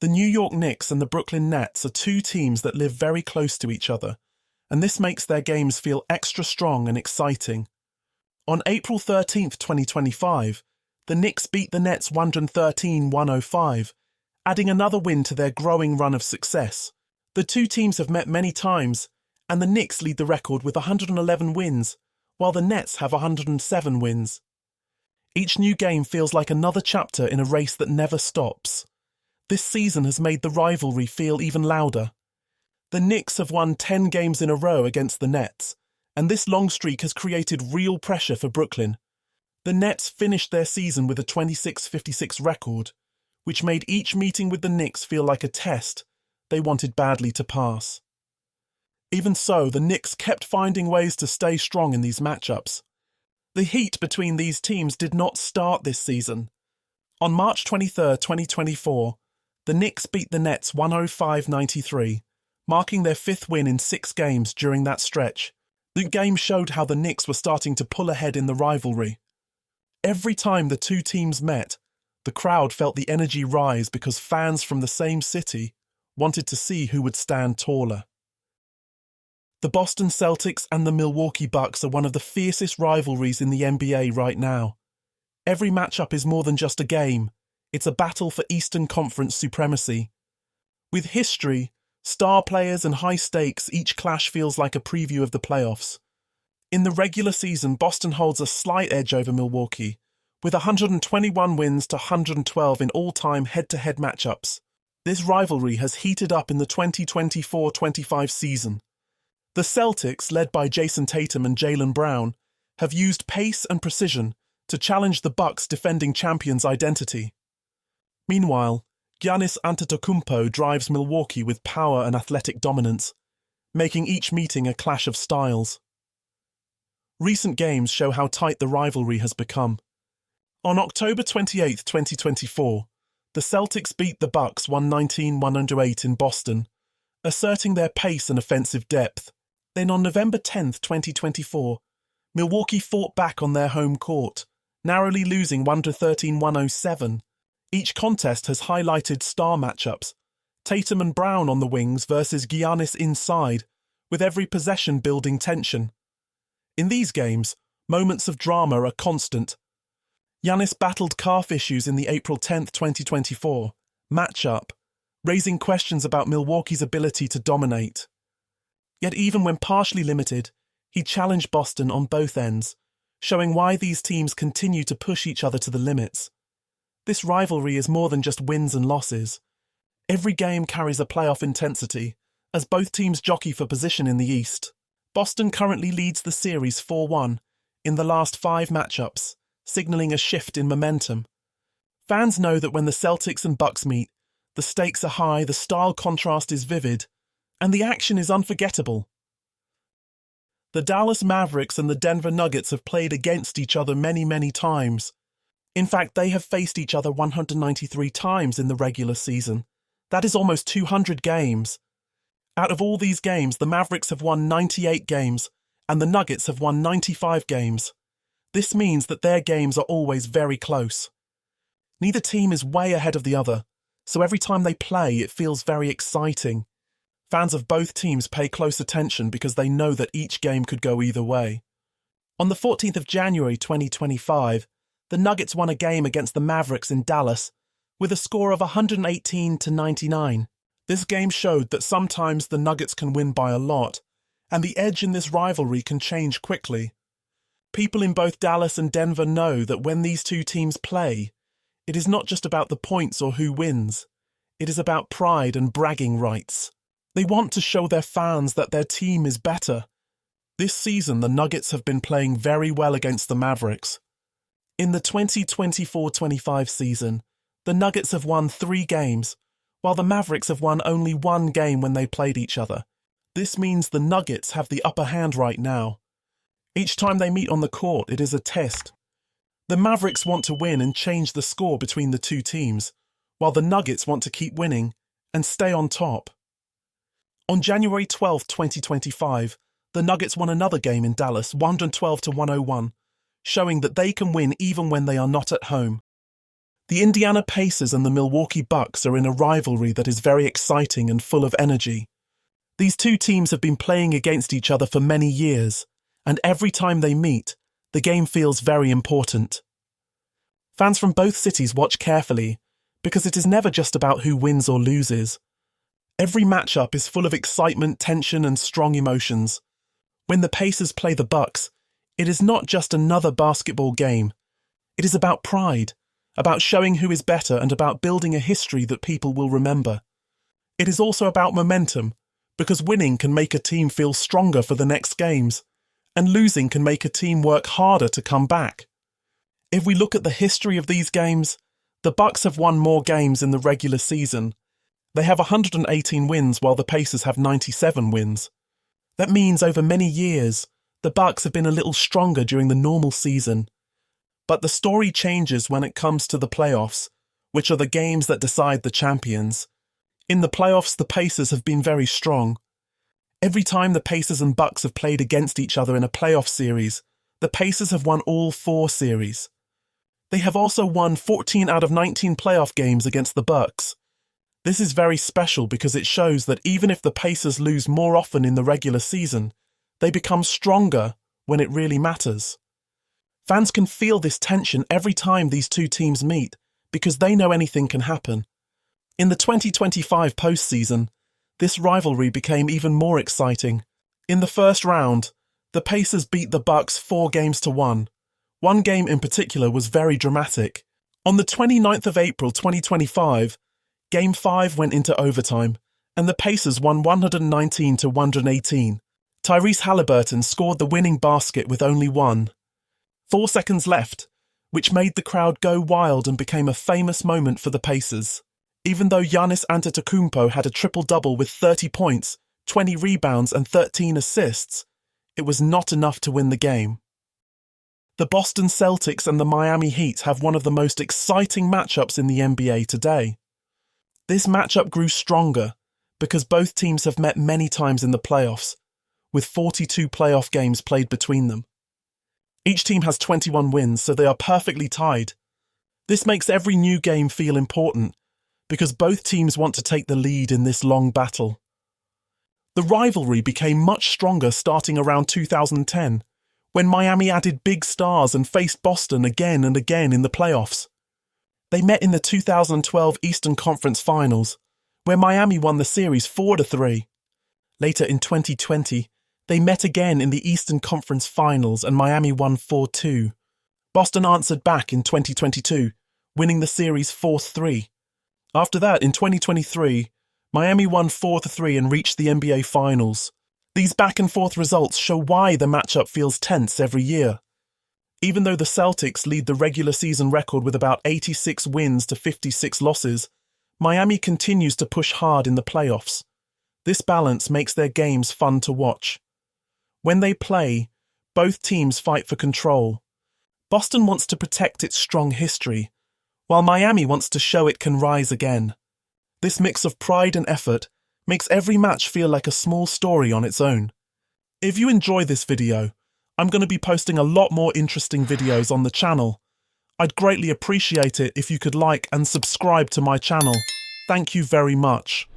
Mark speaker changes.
Speaker 1: The New York Knicks and the Brooklyn Nets are two teams that live very close to each other, and this makes their games feel extra strong and exciting. On April 13th, 2025, the Knicks beat the Nets 113-105, adding another win to their growing run of success. The two teams have met many times, and the Knicks lead the record with 111 wins, while the Nets have 107 wins. Each new game feels like another chapter in a race that never stops. This season has made the rivalry feel even louder. The Knicks have won 10 games in a row against the Nets, and this long streak has created real pressure for Brooklyn. The Nets finished their season with a 26-56 record, which made each meeting with the Knicks feel like a test they wanted badly to pass. Even so, the Knicks kept finding ways to stay strong in these matchups. The heat between these teams did not start this season. On March 23, 2024, the Knicks beat the Nets 105-93, marking their fifth win in 6 games during that stretch. The game showed how the Knicks were starting to pull ahead in the rivalry. Every time the two teams met, the crowd felt the energy rise because fans from the same city wanted to see who would stand taller. The Boston Celtics and the Milwaukee Bucks are one of the fiercest rivalries in the NBA right now. Every matchup is more than just a game. It's a battle for Eastern Conference supremacy. With history, star players and high stakes, each clash feels like a preview of the playoffs. In the regular season, Boston holds a slight edge over Milwaukee, with 121 wins to 112 in all-time head-to-head matchups. This rivalry has heated up in the 2024-25 season. The Celtics, led by Jason Tatum and Jaylen Brown, have used pace and precision to challenge the Bucks' defending champions' identity. Meanwhile, Giannis Antetokounmpo drives Milwaukee with power and athletic dominance, making each meeting a clash of styles. Recent games show how tight the rivalry has become. On October 28, 2024, the Celtics beat the Bucks 119-108 in Boston, asserting their pace and offensive depth. Then on November 10, 2024, Milwaukee fought back on their home court, narrowly losing 113-107. Each contest has highlighted star matchups, Tatum and Brown on the wings versus Giannis inside, with every possession building tension. In these games, moments of drama are constant. Giannis battled calf issues in the April 10, 2024 matchup, raising questions about Milwaukee's ability to dominate. Yet even when partially limited, he challenged Boston on both ends, showing why these teams continue to push each other to the limits. This rivalry is more than just wins and losses. Every game carries a playoff intensity, as both teams jockey for position in the East. Boston currently leads the series 4-1 in the last 5 matchups, signaling a shift in momentum. Fans know that when the Celtics and Bucks meet, the stakes are high, the style contrast is vivid, and the action is unforgettable. The Dallas Mavericks and the Denver Nuggets have played against each other many times. In fact, they have faced each other 193 times in the regular season. That is almost 200 games. Out of all these games, the Mavericks have won 98 games, and the Nuggets have won 95 games. This means that their games are always very close. Neither team is way ahead of the other, so every time they play, it feels very exciting. Fans of both teams pay close attention because they know that each game could go either way. On the 14th of January 2025, the Nuggets won a game against the Mavericks in Dallas with a score of 118-99. This game showed that sometimes the Nuggets can win by a lot, and the edge in this rivalry can change quickly. People in both Dallas and Denver know that when these two teams play, it is not just about the points or who wins. It is about pride and bragging rights. They want to show their fans that their team is better. This season, the Nuggets have been playing very well against the Mavericks. In the 2024-25 season, the Nuggets have won 3 games, while the Mavericks have won only 1 game when they played each other. This means the Nuggets have the upper hand right now. Each time they meet on the court, it is a test. The Mavericks want to win and change the score between the two teams, while the Nuggets want to keep winning and stay on top. On January 12, 2025, the Nuggets won another game in Dallas, 112-101, showing that they can win even when they are not at home. The Indiana Pacers and the Milwaukee Bucks are in a rivalry that is very exciting and full of energy. These two teams have been playing against each other for many years, and every time they meet, the game feels very important. Fans from both cities watch carefully, because it is never just about who wins or loses. Every matchup is full of excitement, tension, and strong emotions. When the Pacers play the Bucks, it is not just another basketball game. It is about pride, about showing who is better, and about building a history that people will remember. It is also about momentum, because winning can make a team feel stronger for the next games, and losing can make a team work harder to come back. If we look at the history of these games, the Bucks have won more games in the regular season. They have 118 wins while the Pacers have 97 wins. That means over many years, the Bucks have been a little stronger during the normal season. But the story changes when it comes to the playoffs, which are the games that decide the champions. In the playoffs, the Pacers have been very strong. Every time the Pacers and Bucks have played against each other in a playoff series, the Pacers have won all 4 series. They have also won 14 out of 19 playoff games against the Bucks. This is very special because it shows that even if the Pacers lose more often in the regular season, they become stronger when it really matters. Fans can feel this tension every time these two teams meet because they know anything can happen. In the 2025 postseason, this rivalry became even more exciting. In the first round, the Pacers beat the Bucks 4-1. One game in particular was very dramatic. On the 29th of April 2025, Game 5 went into overtime, and the Pacers won 119-118. Tyrese Halliburton scored the winning basket with only 4 seconds left, which made the crowd go wild and became a famous moment for the Pacers. Even though Giannis Antetokounmpo had a triple-double with 30 points, 20 rebounds and 13 assists, it was not enough to win the game. The Boston Celtics and the Miami Heat have one of the most exciting matchups in the NBA today. This matchup grew stronger because both teams have met many times in the playoffs, with 42 playoff games played between them. Each team has 21 wins, so they are perfectly tied. This makes every new game feel important, because both teams want to take the lead in this long battle. The rivalry became much stronger starting around 2010, when Miami added big stars and faced Boston again and again in the playoffs. They met in the 2012 Eastern Conference Finals, where Miami won the series 4-3. Later in 2020, they met again in the Eastern Conference Finals and Miami won 4-2. Boston answered back in 2022, winning the series 4-3. After that, in 2023, Miami won 4-3 and reached the NBA Finals. These back-and-forth results show why the matchup feels tense every year. Even though the Celtics lead the regular season record with about 86 wins to 56 losses, Miami continues to push hard in the playoffs. This balance makes their games fun to watch. When they play, both teams fight for control. Boston wants to protect its strong history, while Miami wants to show it can rise again. This mix of pride and effort makes every match feel like a small story on its own. If you enjoy this video, I'm going to be posting a lot more interesting videos on the channel. I'd greatly appreciate it if you could like and subscribe to my channel. Thank you very much.